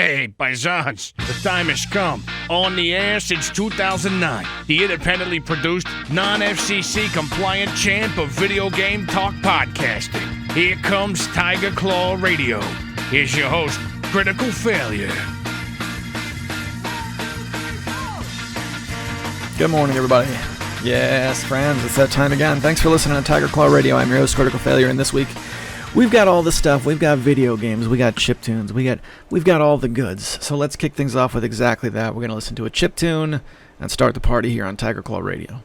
Hey, paisans, the time has come. On the air since 2009, the independently produced, non-FCC compliant champ of video game talk podcasting. Here comes Tiger Claw Radio. Here's your host, Critical Failure. Good morning, everybody. Yes, friends, it's that time again. Thanks for listening to Tiger Claw Radio. I'm your host, Critical Failure, and this week we've got all the stuff. We've got video games. We got chiptunes. We've got all the goods. So let's kick things off with exactly that. We're going to listen to a chiptune and start the party here on Tiger Claw Radio.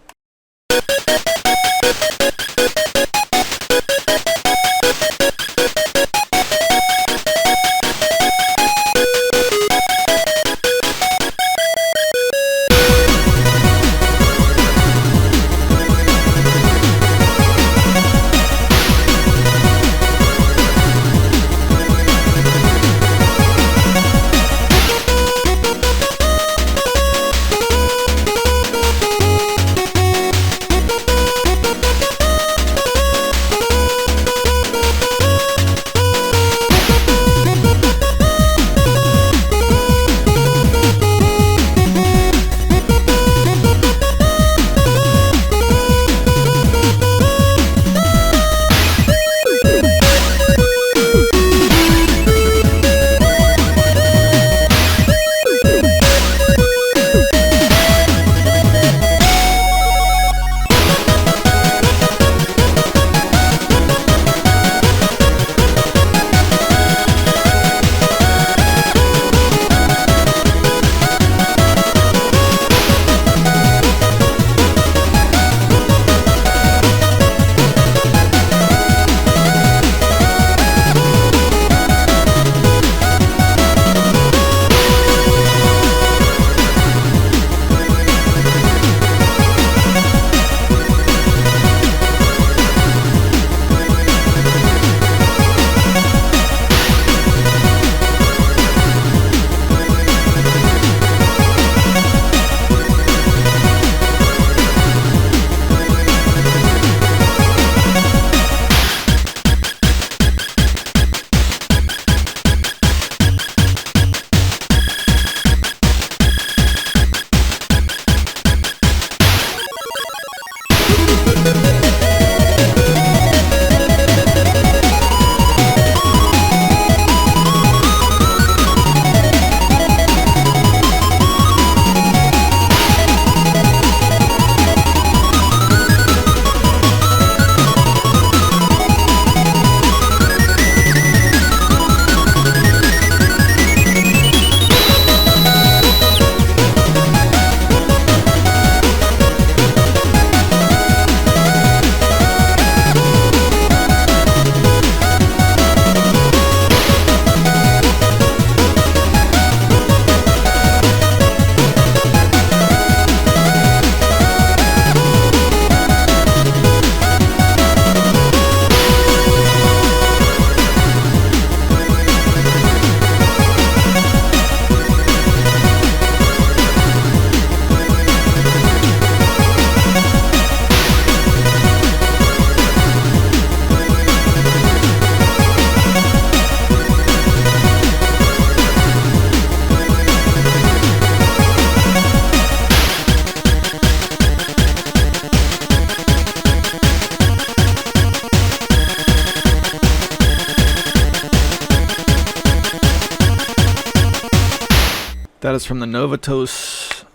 That is from the Novatos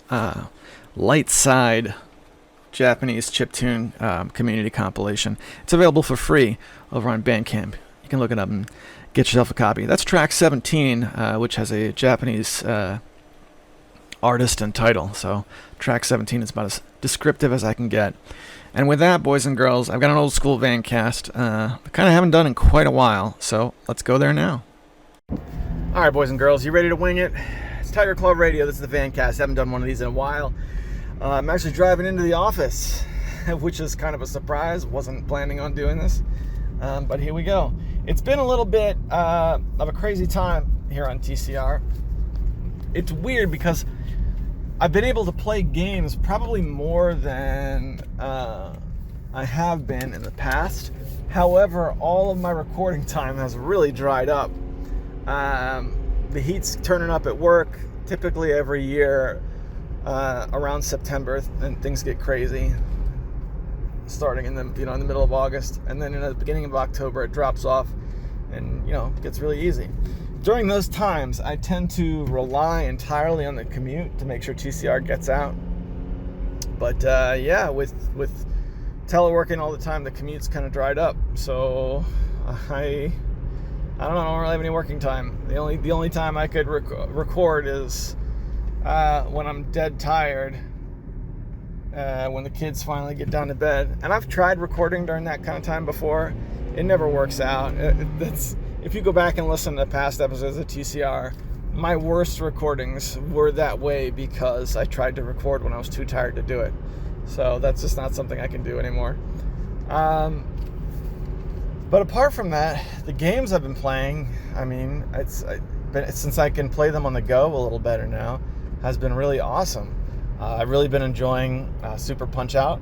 Light Side Japanese chiptune community compilation. It's available for free over on Bandcamp. You can look it up and get yourself a copy. That's track 17, which has a Japanese artist and title. So track 17 is about as descriptive as I can get. And with that, boys and girls, I've got an old school Vancast. I kind of haven't done in quite a while, so let's go there now. All right, boys and girls, you ready to wing it? It's Tiger Claw Radio. This is the Vancast. Haven't done one of these in a while. I'm actually driving into the office, which is kind of a surprise. Wasn't planning on doing this, but here we go. It's been a little bit of a crazy time here on TCR. It's weird because I've been able to play games probably more than I have been in the past. However, all of my recording time has really dried up. the heat's turning up at work typically every year around September, and things get crazy starting in the middle of August, and then in the beginning of October it drops off and gets really easy. During those times I tend to rely entirely on the commute to make sure TCR gets out. But with teleworking all the time, the commute's kind of dried up. So I don't know, I don't really have any working time. The only time I could record is when I'm dead tired, when the kids finally get down to bed. And I've tried recording during that kind of time before. It never works out. If you go back and listen to past episodes of TCR, my worst recordings were that way because I tried to record when I was too tired to do it. So that's just not something I can do anymore. But apart from that, the games I've been playing, since I can play them on the go a little better now, has been really awesome. I've really been enjoying Super Punch-Out,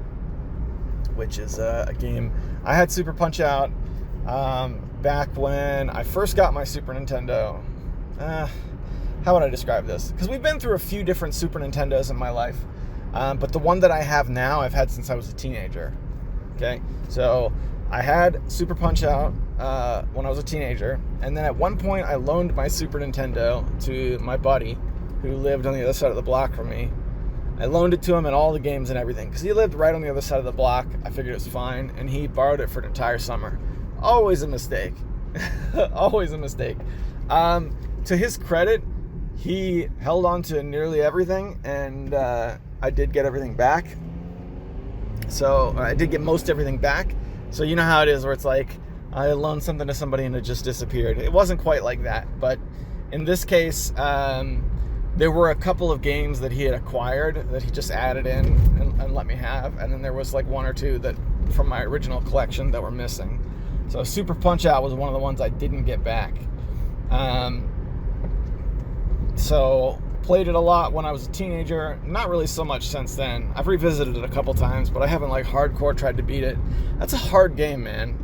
which is a game. I had Super Punch-Out back when I first got my Super Nintendo. How would I describe this? Because we've been through a few different Super Nintendos in my life. But the one that I have now, I've had since I was a teenager. Okay? So I had Super Punch-Out when I was a teenager. And then at one point, I loaned my Super Nintendo to my buddy who lived on the other side of the block from me. I loaned it to him and all the games and everything. Because he lived right on the other side of the block. I figured it was fine. And he borrowed it for an entire summer. Always a mistake. Always a mistake. To his credit, he held on to nearly everything, and I did get everything back. So I did get most everything back. So you know how it is where it's like, I loaned something to somebody and it just disappeared. It wasn't quite like that, but in this case, there were a couple of games that he had acquired that he just added in and let me have, and then there was like one or two that from my original collection that were missing. So Super Punch-Out was one of the ones I didn't get back. So played it a lot when I was a teenager. Not really so much since then. I've revisited it a couple times, but I haven't like hardcore tried to beat it. That's a hard game, man.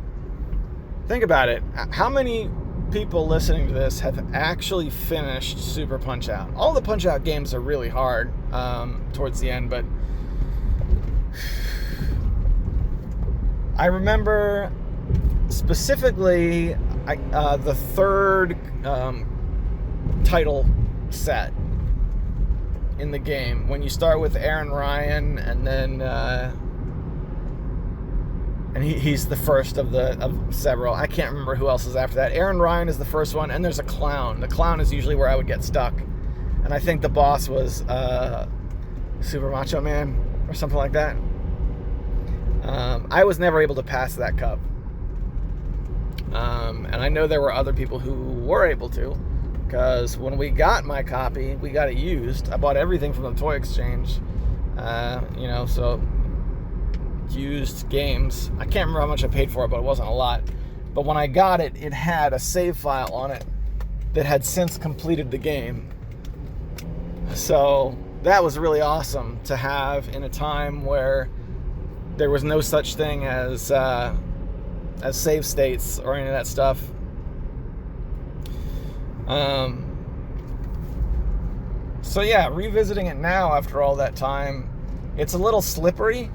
Think about it. How many people listening to this have actually finished Super Punch-Out? All the Punch-Out games are really hard towards the end, but I remember specifically the third title set in the game, when you start with Aaron Ryan, and then and he's the first of several. I can't remember who else is after that. Aaron Ryan is the first one, and there's a clown. The clown is usually where I would get stuck, and I think the boss was Super Macho Man or something like that. I was never able to pass that cup, and I know there were other people who were able to. Because when we got my copy, we got it used. I bought everything from the toy exchange. So used games. I can't remember how much I paid for it, but it wasn't a lot. But when I got it, it had a save file on it that had since completed the game. So that was really awesome to have in a time where there was no such thing as save states or any of that stuff. So yeah, revisiting it now after all that time, it's a little slippery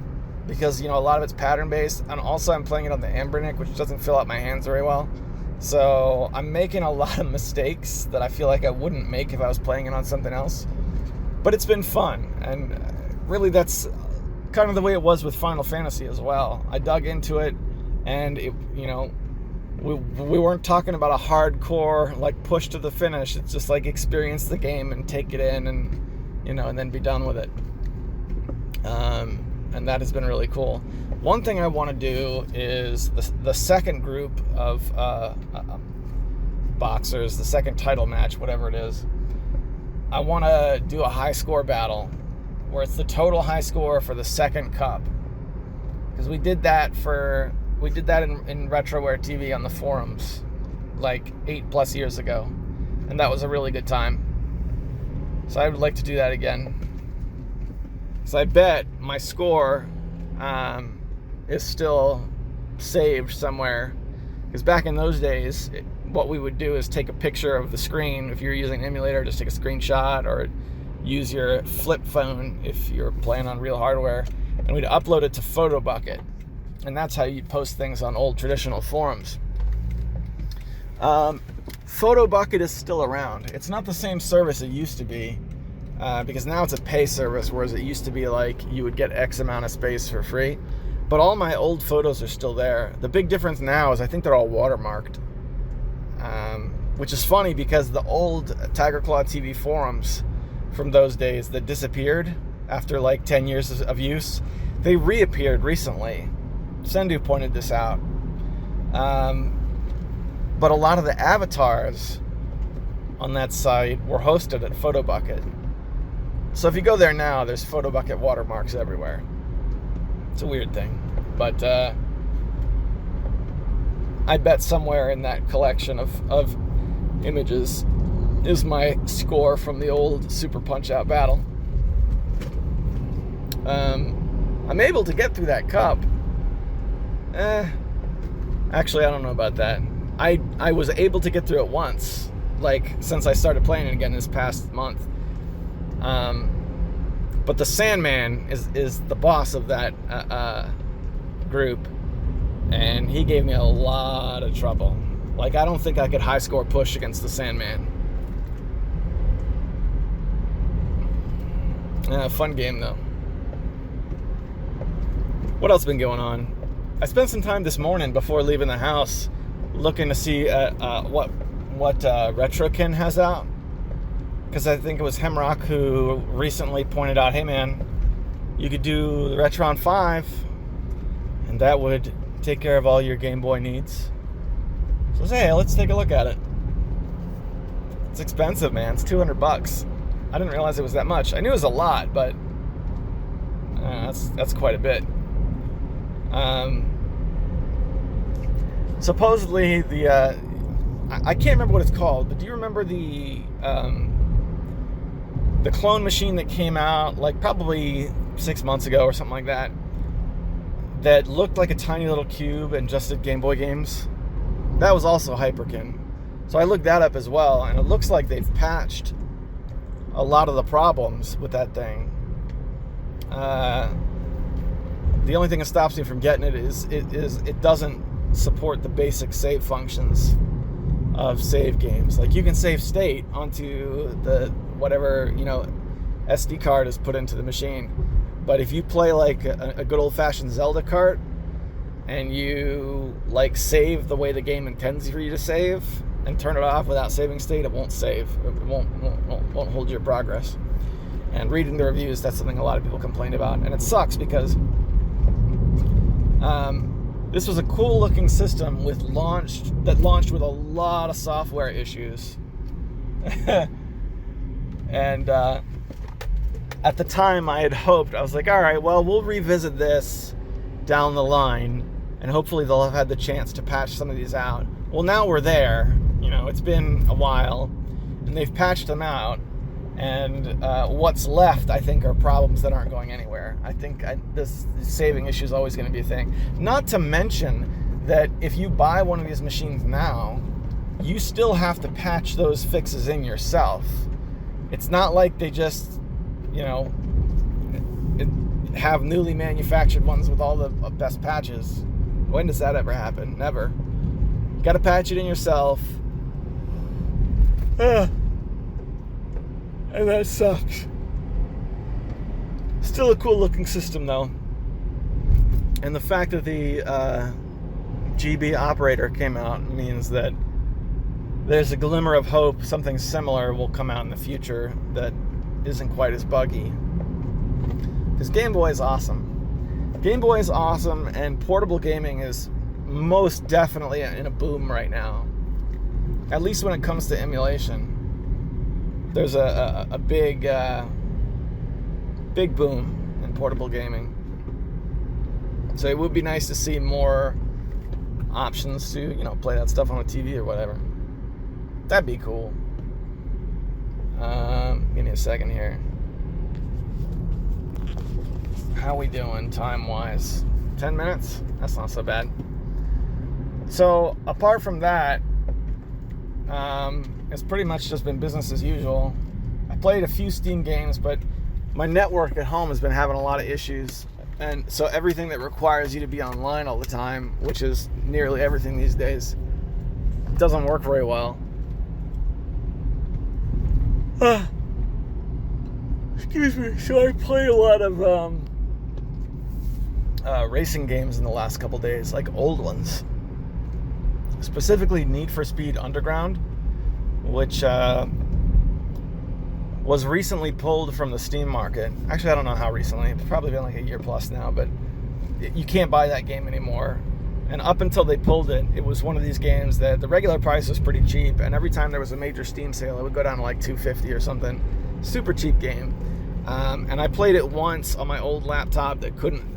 because, a lot of it's pattern-based, and also I'm playing it on the Ambernick, which doesn't fill out my hands very well. So I'm making a lot of mistakes that I feel like I wouldn't make if I was playing it on something else. But it's been fun, and really that's kind of the way it was with Final Fantasy as well. I dug into it, and it, we weren't talking about a hardcore like push to the finish. It's just like experience the game and take it in, and and then be done with it. And that has been really cool. One thing I want to do is the second group of boxers, the second title match, whatever it is. I want to do a high score battle where it's the total high score for the second cup, because we did that in RetroWare TV on the forums like 8+ years ago, and that was a really good time. So I would like to do that again. So I bet my score is still saved somewhere, because back in those days, what we would do is take a picture of the screen. If you're using an emulator, just take a screenshot, or use your flip phone if you're playing on real hardware, and we'd upload it to PhotoBucket. And that's how you post things on old traditional forums. PhotoBucket is still around. It's not the same service it used to be, because now it's a pay service, whereas it used to be like you would get X amount of space for free. But all my old photos are still there. The big difference now is I think they're all watermarked, which is funny because the old Tiger Claw TV forums from those days that disappeared after like 10 years of use, they reappeared recently. Sendu pointed this out. But a lot of the avatars on that site were hosted at PhotoBucket. So if you go there now, there's PhotoBucket watermarks everywhere. It's a weird thing. But I bet somewhere in that collection of images is my score from the old Super Punch-Out battle. I'm able to get through that cup. Actually, I don't know about that. I was able to get through it once, like, since I started playing it again this past month. But the Sandman is the boss of that group, and he gave me a lot of trouble. Like, I don't think I could high score push against the Sandman. Fun game, though. What else been going on? I spent some time this morning before leaving the house looking to see what RetroKin has out, because I think it was Hemrock who recently pointed out, hey man, you could do the Retron 5 and that would take care of all your Game Boy needs. So I was, hey, let's take a look at it. It's expensive, man. It's $200. I didn't realize it was that much. I knew it was a lot, but that's quite a bit. Supposedly I can't remember what it's called, but do you remember the clone machine that came out like probably 6 months ago or something like that, that looked like a tiny little cube and just did Game Boy games? That was also Hyperkin. So I looked that up as well, and it looks like they've patched a lot of the problems with that thing. The only thing that stops me from getting it is it doesn't support the basic save functions of save games. Like, you can save state onto the whatever, SD card is put into the machine, but if you play like a good old-fashioned Zelda cart and you like save the way the game intends for you to save and turn it off without saving state, it won't save. It won't hold your progress. And reading the reviews, that's something a lot of people complain about, and it sucks because this was a cool looking system that launched with a lot of software issues. And at the time I had hoped, I was like, all right, well, we'll revisit this down the line and hopefully they'll have had the chance to patch some of these out. Well, now we're there. It's been a while and they've patched them out. And what's left, I think, are problems that aren't going anywhere. I think this saving issue is always going to be a thing. Not to mention that if you buy one of these machines now, you still have to patch those fixes in yourself. It's not like they just, have newly manufactured ones with all the best patches. When does that ever happen? Never. You got to patch it in yourself. And that sucks. Still a cool looking system though. And the fact that the GB operator came out means that there's a glimmer of hope something similar will come out in the future that isn't quite as buggy. Because Game Boy is awesome. Game Boy is awesome, and portable gaming is most definitely in a boom right now. At least when it comes to emulation. There's a big boom in portable gaming. So it would be nice to see more options to, play that stuff on a TV or whatever. That'd be cool. Give me a second here. How we doing time-wise? 10 minutes? That's not so bad. So apart from that, It's pretty much just been business as usual. I played a few Steam games, but my network at home has been having a lot of issues. And so everything that requires you to be online all the time, which is nearly everything these days, doesn't work very well. Excuse me. So I played a lot of racing games in the last couple days, like old ones. Specifically Need for Speed Underground, which was recently pulled from the Steam market. Actually, I don't know how recently. It's probably been like a year plus now, but you can't buy that game anymore. And up until they pulled it, it was one of these games that the regular price was pretty cheap, and every time there was a major Steam sale, it would go down to like $250 or something. Super cheap game. And I played it once on my old laptop that couldn't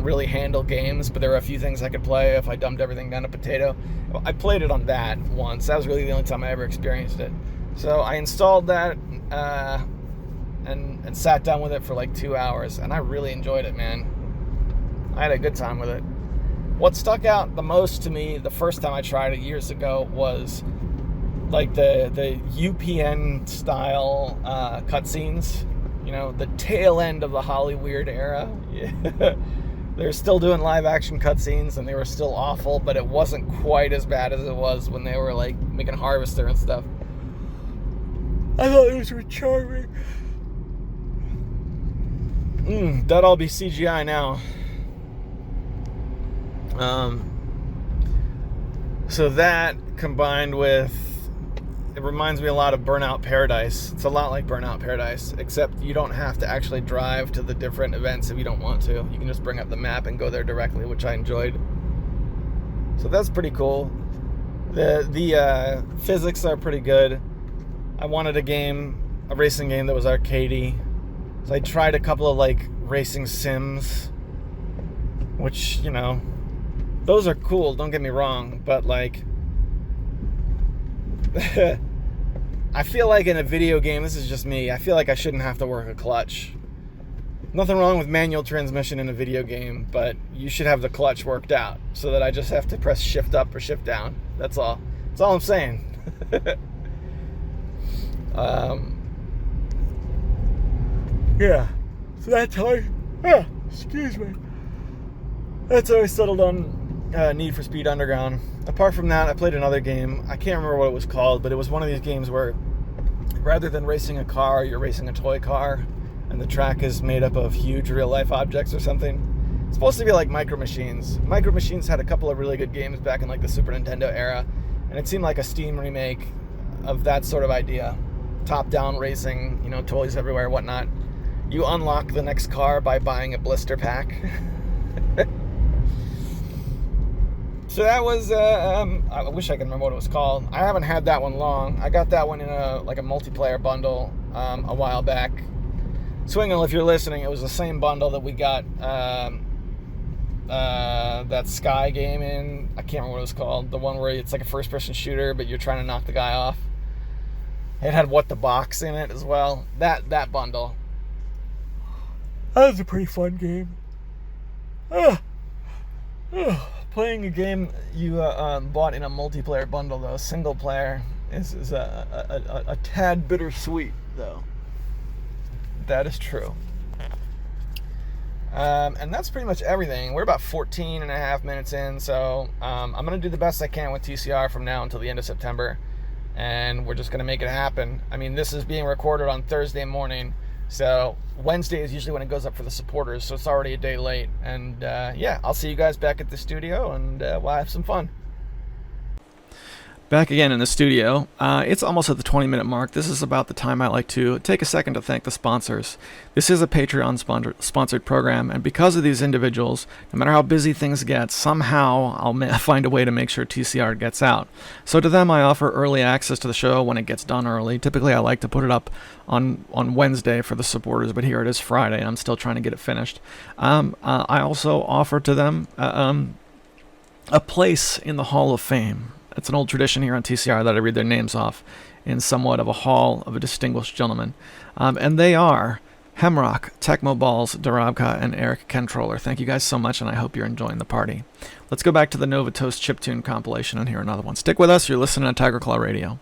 really handle games, but there were a few things I could play if I dumped everything down to potato. I played it on that once. That was really the only time I ever experienced it. So I installed that and sat down with it for like 2 hours, and I really enjoyed it, man. I had a good time with it. What stuck out the most to me the first time I tried it years ago was like the UPN style cutscenes. You know, the tail end of the Hollyweird era. Yeah. They're still doing live action cutscenes, and they were still awful, but it wasn't quite as bad as it was when they were like making Harvester and stuff. I thought those were charming. That'd all be CGI now. So that combined with, it reminds me a lot of Burnout Paradise. It's a lot like Burnout Paradise, except you don't have to actually drive to the different events if you don't want to. You can just bring up the map and go there directly, which I enjoyed. So that's pretty cool. The physics are pretty good. I wanted a racing game that was arcadey. So I tried a couple of like racing sims, which, you know, those are cool, don't get me wrong, but like I feel like in a video game, this is just me, I feel like I shouldn't have to work a clutch. Nothing wrong with manual transmission in a video game, but you should have the clutch worked out so that I just have to press shift up or shift down. That's all. That's all I'm saying. Yeah. So that's how excuse me. That's how I settled on Need for Speed Underground. Apart from that, I played another game. I can't remember what it was called, but it was one of these games where rather than racing a car, you're racing a toy car, and the track is made up of huge real-life objects or something. It's supposed to be like Micro Machines. Micro Machines had a couple of really good games back in like the Super Nintendo era, and it seemed like a Steam remake of that sort of idea. Top-down racing, you know, toys everywhere, whatnot. You unlock the next car by buying a blister pack. So that was, I wish I could remember what it was called. I haven't had that one long. I got that one in a multiplayer bundle a while back. Swingle, if you're listening, it was the same bundle that we got that Sky game in. I can't remember what it was called. The one where it's like a first-person shooter, but you're trying to knock the guy off. It had What the Box in it as well. That bundle. That was a pretty fun game. Playing a game you bought in a multiplayer bundle, though, single player, is a tad bittersweet, though. That is true. And that's pretty much everything. We're about 14 and a half minutes in, so I'm going to do the best I can with TCR from now until the end of September, and we're just going to make it happen. I mean, this is being recorded on Thursday morning, so Wednesday is usually when it goes up for the supporters, so it's already a day late. And yeah, I'll see you guys back at the studio, and we'll have some fun. Back again in the studio. It's almost at the 20-minute mark. This is about the time I like to take a second to thank the sponsors. This is a Patreon sponsored program, and because of these individuals, no matter how busy things get, somehow I'll find a way to make sure TCR gets out. So to them, I offer early access to the show when it gets done early. Typically, I like to put it up on Wednesday for the supporters, but here it is Friday, and I'm still trying to get it finished. I also offer to them a place in the Hall of Fame. It's an old tradition here on TCR that I read their names off in somewhat of a hall of a distinguished gentleman. And they are Hemrock, Tecmo Balls, Darabka, and Eric Controller. Thank you guys so much, and I hope you're enjoying the party. Let's go back to the Nova Toast chiptune compilation and hear another one. Stick with us. You're listening to Tiger Claw Radio.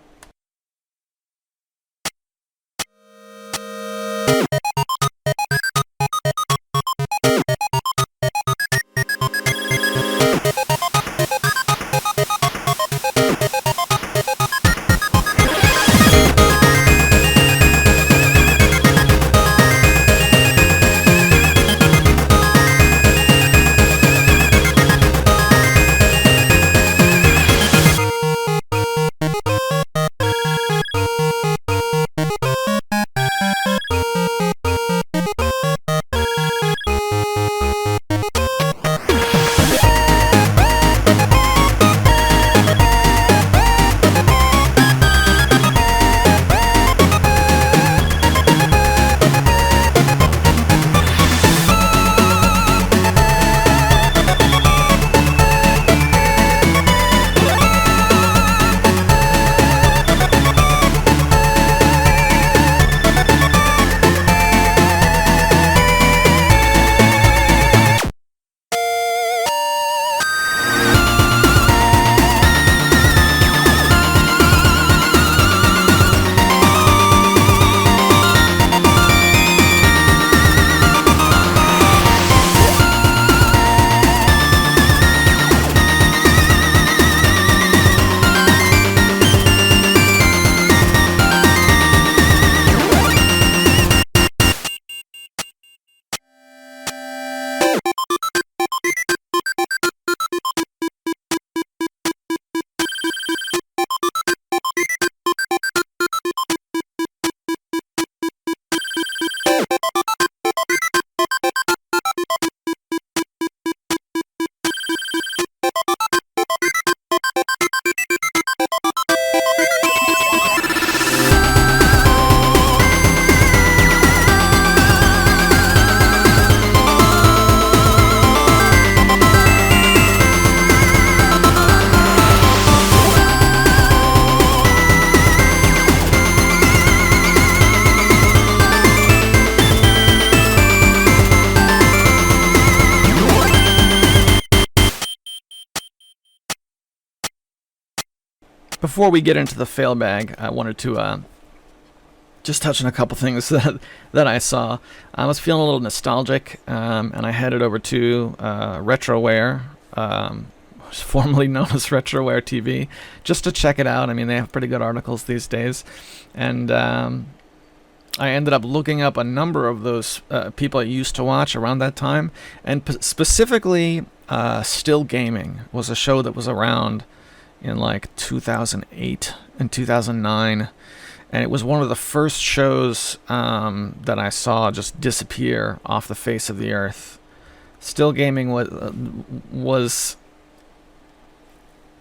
Before we get into the fail bag, I wanted to just touch on a couple things that I saw. I was feeling a little nostalgic, and I headed over to Retroware, formerly known as Retroware TV, just to check it out. I mean, they have pretty good articles these days, and I ended up looking up a number of those people I used to watch around that time, and specifically Still Gaming was a show that was around in like 2008 and 2009, and it was one of the first shows that I saw just disappear off the face of the earth. Still Gaming was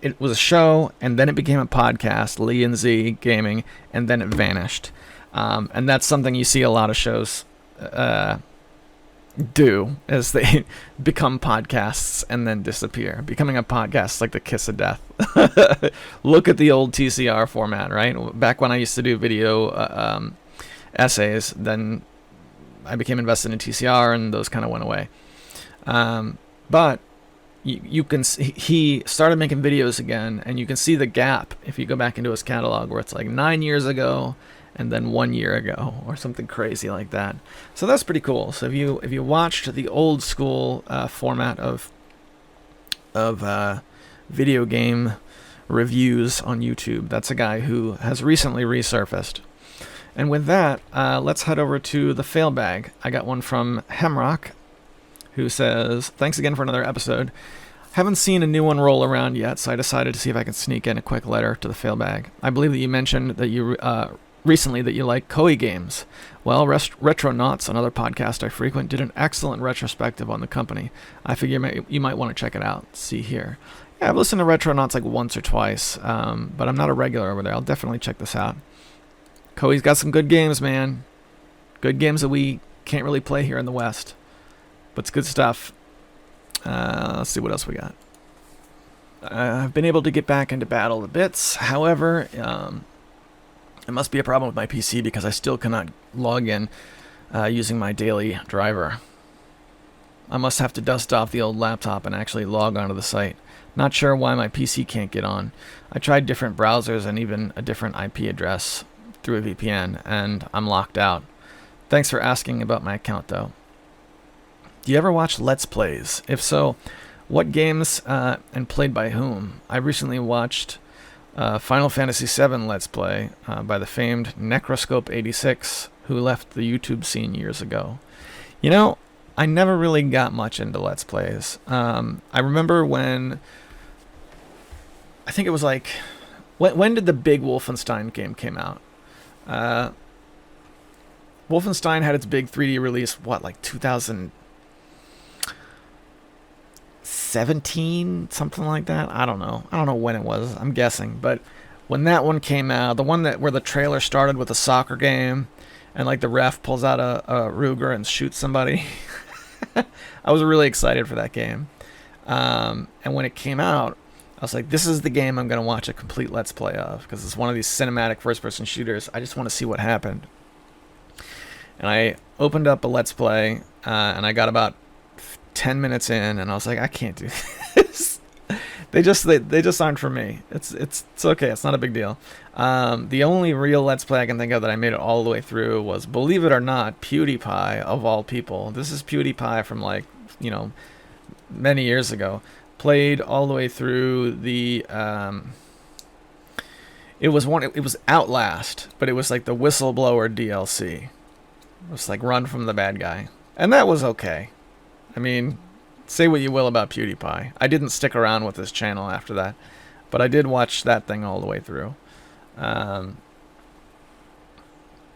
a show, and then it became a podcast, Lee and Z Gaming, and then it vanished. And that's something you see a lot of shows do, as they become podcasts and then disappear. Becoming a podcast is like the kiss of death. Look at the old TCR format, right? Back when I used to do video essays, then I became invested in TCR, and those kind of went away. But you can he started making videos again, and you can see the gap if you go back into his catalog, where it's like 9 years ago and then 1 year ago, or something crazy like that. So that's pretty cool. So if you watched the old school format of video game reviews on YouTube, that's a guy who has recently resurfaced. And with that, let's head over to the fail bag. I got one from Hemrock, who says, "Thanks again for another episode. Haven't seen a new one roll around yet, so I decided to see if I can sneak in a quick letter to the fail bag. I believe that you mentioned that you recently that you like Koei games. Well, Retronauts, another podcast I frequent, did an excellent retrospective on the company. I figure you might want to check it out. See here." Yeah, I've listened to Retronauts like once or twice, but I'm not a regular over there. I'll definitely check this out. Koei's got some good games, man. Good games that we can't really play here in the West. But it's good stuff. Let's see what else we got. I've been able to get back into Battle of the Bits. However, it must be a problem with my PC because I still cannot log in using my daily driver. I must have to dust off the old laptop and actually log onto the site. Not sure why my PC can't get on. I tried different browsers and even a different IP address through a VPN, and I'm locked out. Thanks for asking about my account, though. Do you ever watch Let's Plays? If so, what games and played by whom? I recently watched Final Fantasy VII Let's Play by the famed Necroscope86, who left the YouTube scene years ago. You know, I never really got much into Let's Plays. I remember when... I think it was like... When did the big Wolfenstein game came out? Wolfenstein had its big 3D release, like 2017? Something like that? I don't know. I don't know when it was. I'm guessing. But when that one came out, the one where the trailer started with a soccer game, and like the ref pulls out a Ruger and shoots somebody... I was really excited for that game. And when it came out, I was like, this is the game I'm going to watch a complete Let's Play of, because it's one of these cinematic first-person shooters. I just want to see what happened. And I opened up a Let's Play, and I got about 10 minutes in, and I was like, I can't do this. They just aren't for me. It's okay. It's not a big deal. The only real Let's Play I can think of that I made it all the way through was, believe it or not, PewDiePie, of all people. This is PewDiePie from, like, many years ago. Played all the way through the... It was Outlast, but it was like the Whistleblower DLC. It was like Run from the Bad Guy. And that was okay. I mean... Say what you will about PewDiePie. I didn't stick around with his channel after that, but I did watch that thing all the way through. Yeah,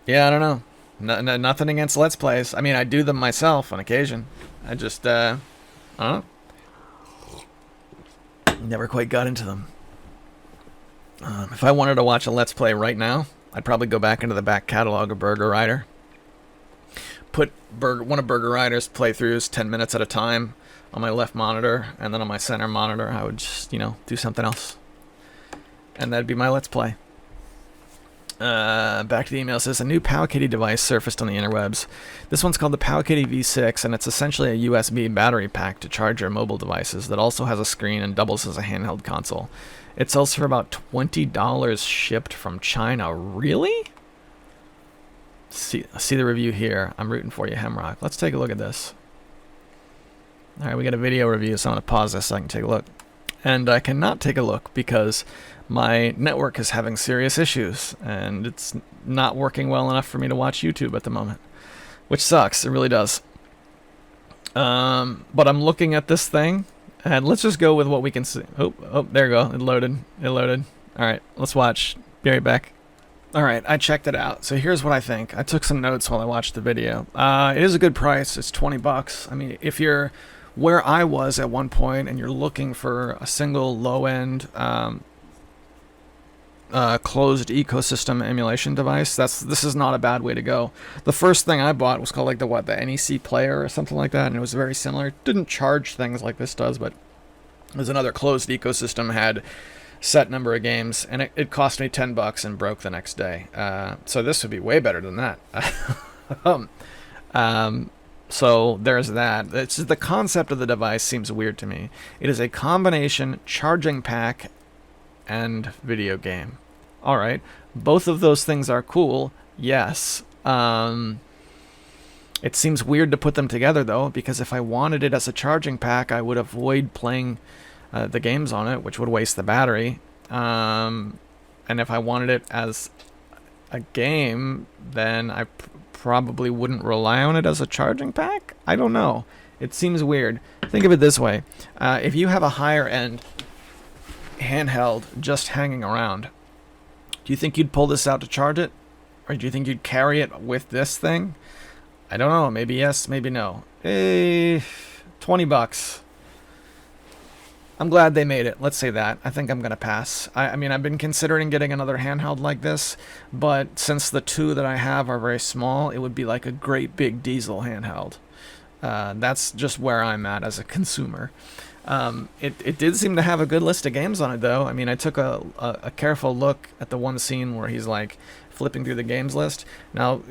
I don't know. Nothing against Let's Plays. I mean, I do them myself on occasion. I just, I don't know. Never quite got into them. If I wanted to watch a Let's Play right now, I'd probably go back into the back catalog of Burger Rider. Put one of Burger Rider's playthroughs 10 minutes at a time on my left monitor, and then on my center monitor I would just, do something else. And that'd be my Let's Play. Back to the email. It says, a new Powkitty device surfaced on the interwebs. This one's called the Powkitty V6, and it's essentially a USB battery pack to charge your mobile devices that also has a screen and doubles as a handheld console. It sells for about $20 shipped from China. Really? See the review here. I'm rooting for you, Hemrock. Let's take a look at this. Alright, we got a video review, so I'm going to pause this so I can take a look. And I cannot take a look because my network is having serious issues, and it's not working well enough for me to watch YouTube at the moment. Which sucks, it really does. But I'm looking at this thing, and let's just go with what we can see. Oh, there we go. It loaded. Alright, let's watch. Be right back. Alright, I checked it out. So here's what I think. I took some notes while I watched the video. It is a good price. It's $20. I mean, if you're where I was at one point and you're looking for a single low-end closed ecosystem emulation device, this is not a bad way to go. The first thing I bought was called the NEC Player or something like that, and it was very similar. It didn't charge things like this does, but it was another closed ecosystem, had set number of games, and it cost me $10 and broke the next day. So this would be way better than that. So there's that. It's the concept of the device seems weird to me. It is a combination charging pack and video game. All right, both of those things are cool. Yes. It seems weird to put them together though, because if I wanted it as a charging pack, I would avoid playing the games on it, which would waste the battery. And if I wanted it as a game, then I probably wouldn't rely on it as a charging pack? I don't know. It seems weird. Think of it this way. If you have a higher end handheld just hanging around, do you think you'd pull this out to charge it? Or do you think you'd carry it with this thing? I don't know. Maybe yes, maybe no. $20. I'm glad they made it. Let's say that. I think I'm going to pass. I mean, I've been considering getting another handheld like this, but since the two that I have are very small, it would be like a great big diesel handheld. That's just where I'm at as a consumer. It did seem to have a good list of games on it, though. I mean, I took a careful look at the one scene where he's like flipping through the games list. Now,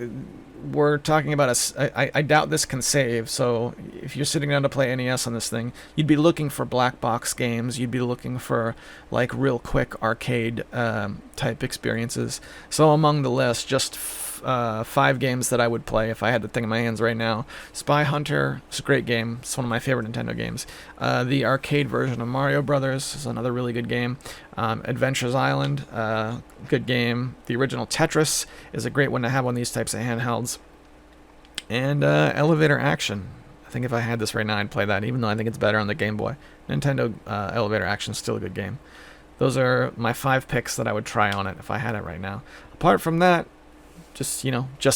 we're talking about I doubt this can save, so if you're sitting down to play NES on this thing, you'd be looking for black box games. You'd be looking for like real quick arcade type experiences. So among the list, just 5 games that I would play if I had the thing in my hands right now. Spy Hunter is a great game. It's one of my favorite Nintendo games. The arcade version of Mario Brothers is another really good game. Adventures Island, good game. The original Tetris is a great one to have on these types of handhelds. And Elevator Action. I think if I had this right now, I'd play that, even though I think it's better on the Game Boy. Nintendo Elevator Action is still a good game. Those are my 5 picks that I would try on it if I had it right now. Apart from that, just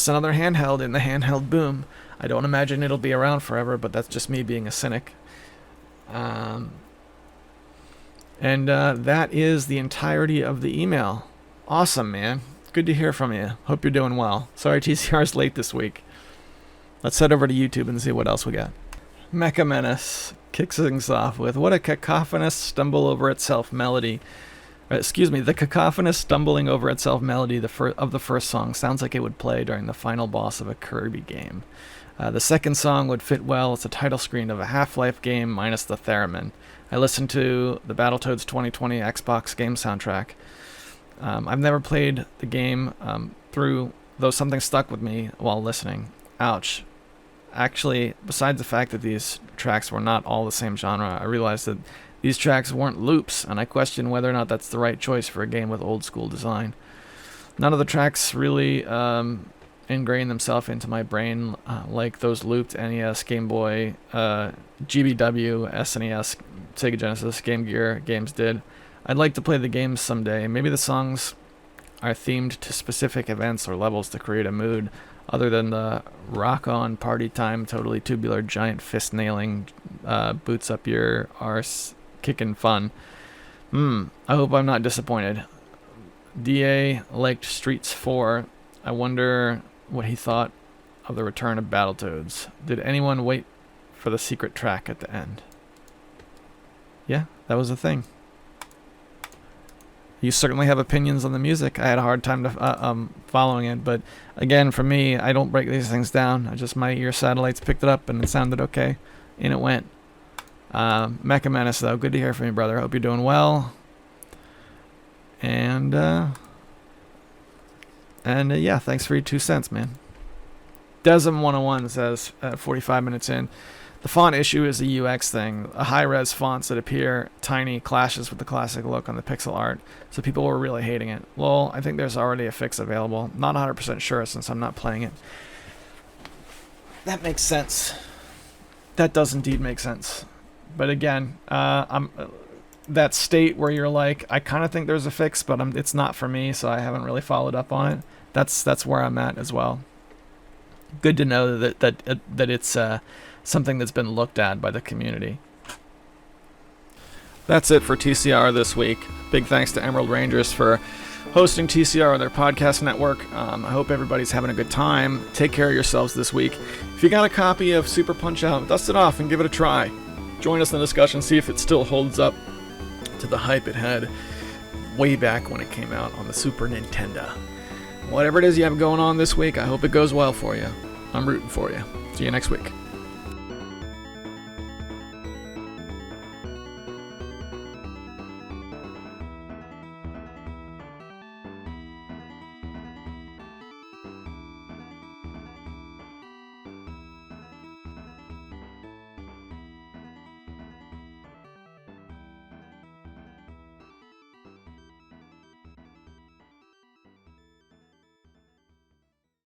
another handheld in the handheld boom. I don't imagine it'll be around forever, but that's just me being a cynic. And that is the entirety of the email. Awesome, man. Good to hear from you. Hope you're doing well. Sorry TCR's late this week. Let's head over to YouTube and see what else we got. Mecha Menace kicks things off with, what a cacophonous stumble over itself melody. The cacophonous stumbling over itself melody of the first song sounds like it would play during the final boss of a Kirby game. The second song would fit well as the title screen of a Half-Life game minus the theremin. I listened to the Battletoads 2020 Xbox game soundtrack. I've never played the game through, though something stuck with me while listening. Ouch. Actually, besides the fact that these tracks were not all the same genre, I realized that these tracks weren't loops, and I question whether or not that's the right choice for a game with old school design. None of the tracks really ingrained themselves into my brain like those looped NES, Game Boy, GBW, SNES, Sega Genesis, Game Gear games did. I'd like to play the games someday. Maybe the songs are themed to specific events or levels to create a mood, other than the rock-on party time, totally tubular, giant fist-nailing, boots up your arse kicking fun. I hope I'm not disappointed. DA liked Streets 4. I wonder what he thought of the return of Battletoads. Did anyone wait for the secret track at the end? Yeah, that was a thing. You certainly have opinions on the music. I had a hard time following it, but again, for me, I don't break these things down. My ear satellites picked it up and it sounded okay, and it went. Mecha Menace, though, good to hear from you, brother. Hope you're doing well. And yeah, thanks for your 2 cents, man. Desm101 says, 45 minutes in, the font issue is a UX thing. A high-res fonts that appear tiny clashes with the classic look on the pixel art, so people were really hating it. Well, I think there's already a fix available. Not 100% sure since I'm not playing it. That makes sense. That does indeed make sense. But again, I'm that state where you're like, I kind of think there's a fix, but it's not for me, so I haven't really followed up on it. That's where I'm at as well. Good to know that it's something that's been looked at by the community. That's it for TCR this week. Big thanks to Emerald Rangers for hosting TCR on their podcast network. I hope everybody's having a good time. Take care of yourselves this week. If you got a copy of Super Punch-Out, dust it off and give it a try. Join us in the discussion, see if it still holds up to the hype it had way back when it came out on the Super Nintendo. Whatever it is you have going on this week, I hope it goes well for you. I'm rooting for you. See you next week.